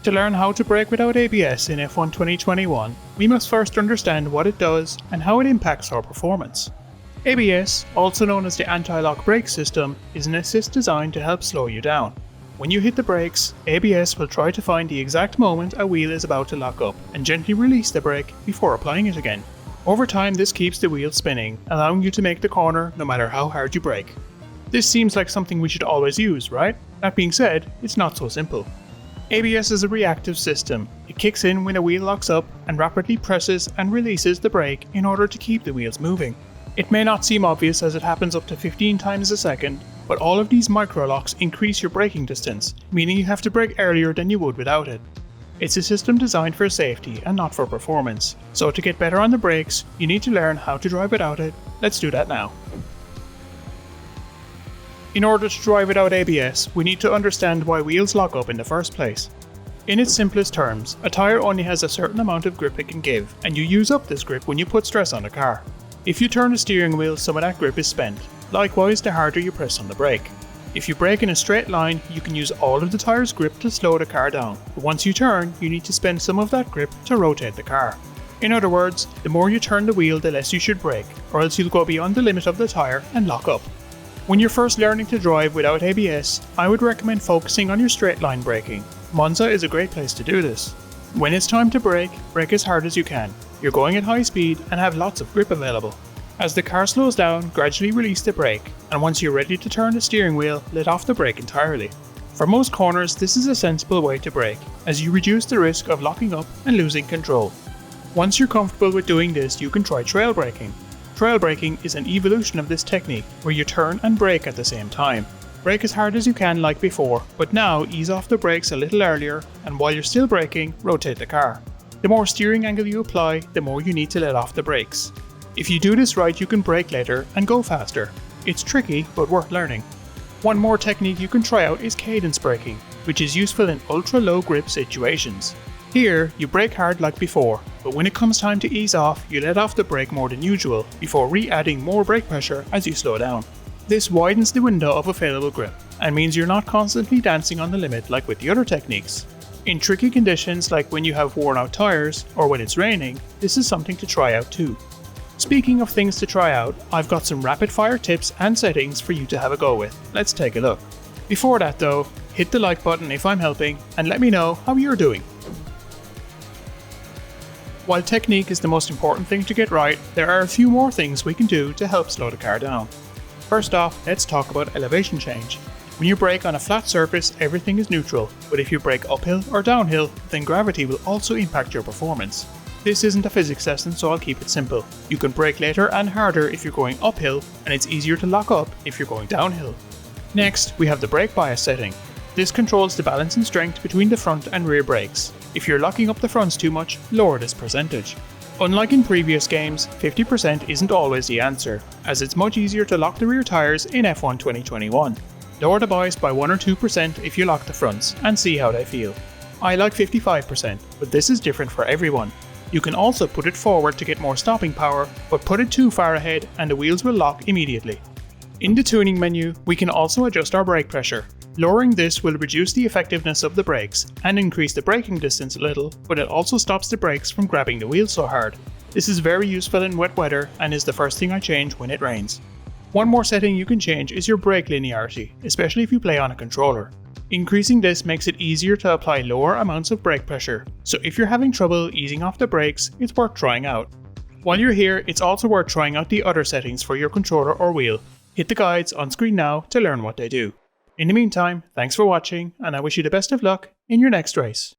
To learn how to brake without ABS in F1 2021, we must first understand what it does and how it impacts our performance. ABS, also known as the anti-lock brake system, is an assist designed to help slow you down. When you hit the brakes, ABS will try to find the exact moment a wheel is about to lock up and gently release the brake before applying it again. Over time, this keeps the wheel spinning, allowing you to make the corner no matter how hard you brake. This seems like something we should always use, right? That being said, it's not so simple. ABS is a reactive system. It kicks in when a wheel locks up and rapidly presses and releases the brake in order to keep the wheels moving. It may not seem obvious as it happens up to 15 times a second, but all of these micro locks increase your braking distance, meaning you have to brake earlier than you would without it. It's a system designed for safety and not for performance, so to get better on the brakes, you need to learn how to drive without it. Let's do that now. In order to drive without ABS, we need to understand why wheels lock up in the first place. In its simplest terms, a tyre only has a certain amount of grip it can give, and you use up this grip when you put stress on the car. If you turn the steering wheel, some of that grip is spent. Likewise, the harder you press on the brake. If you brake in a straight line, you can use all of the tyre's grip to slow the car down, but once you turn, you need to spend some of that grip to rotate the car. In other words, the more you turn the wheel, the less you should brake, or else you'll go beyond the limit of the tyre and lock up. When you're first learning to drive without ABS, I would recommend focusing on your straight line braking. Monza is a great place to do this. When it's time to brake as hard as you can. You're going at high speed and have lots of grip available. As the car slows down, gradually release the brake, and once you're ready to turn the steering wheel, let off the brake entirely. For most corners, this is a sensible way to brake, as you reduce the risk of locking up and losing control. Once you're comfortable with doing this, you can try trail braking. Trail braking is an evolution of this technique where you turn and brake at the same time. Brake as hard as you can like before, but now ease off the brakes a little earlier, and while you're still braking, rotate the car. The more steering angle you apply, the more you need to let off the brakes. If you do this right, you can brake later and go faster. It's tricky, but worth learning. One more technique you can try out is cadence braking, which is useful in ultra low grip situations. Here, you brake hard like before, but when it comes time to ease off, you let off the brake more than usual before re-adding more brake pressure as you slow down. This widens the window of available grip and means you're not constantly dancing on the limit like with the other techniques. In tricky conditions like when you have worn out tires or when it's raining, this is something to try out too. Speaking of things to try out, I've got some rapid fire tips and settings for you to have a go with. Let's take a look. Before that though, hit the like button if I'm helping and let me know how you're doing. While technique is the most important thing to get right, there are a few more things we can do to help slow the car down. First off, let's talk about elevation change. When you brake on a flat surface, everything is neutral, but if you brake uphill or downhill, then gravity will also impact your performance. This isn't a physics lesson, so I'll keep it simple. You can brake later and harder if you're going uphill, and it's easier to lock up if you're going downhill. Next, we have the brake bias setting. This controls the balance and strength between the front and rear brakes. If you're locking up the fronts too much, lower this percentage. Unlike in previous games, 50% isn't always the answer, as it's much easier to lock the rear tyres in F1 2021. Lower the bias by 1 or 2% if you lock the fronts, and see how they feel. I like 55%, but this is different for everyone. You can also put it forward to get more stopping power, but put it too far ahead and the wheels will lock immediately. In the tuning menu, we can also adjust our brake pressure. Lowering this will reduce the effectiveness of the brakes and increase the braking distance a little, but it also stops the brakes from grabbing the wheel so hard. This is very useful in wet weather and is the first thing I change when it rains. One more setting you can change is your brake linearity, especially if you play on a controller. Increasing this makes it easier to apply lower amounts of brake pressure, so if you're having trouble easing off the brakes, it's worth trying out. While you're here, it's also worth trying out the other settings for your controller or wheel. Hit the guides on screen now to learn what they do. In the meantime, thanks for watching, and I wish you the best of luck in your next race.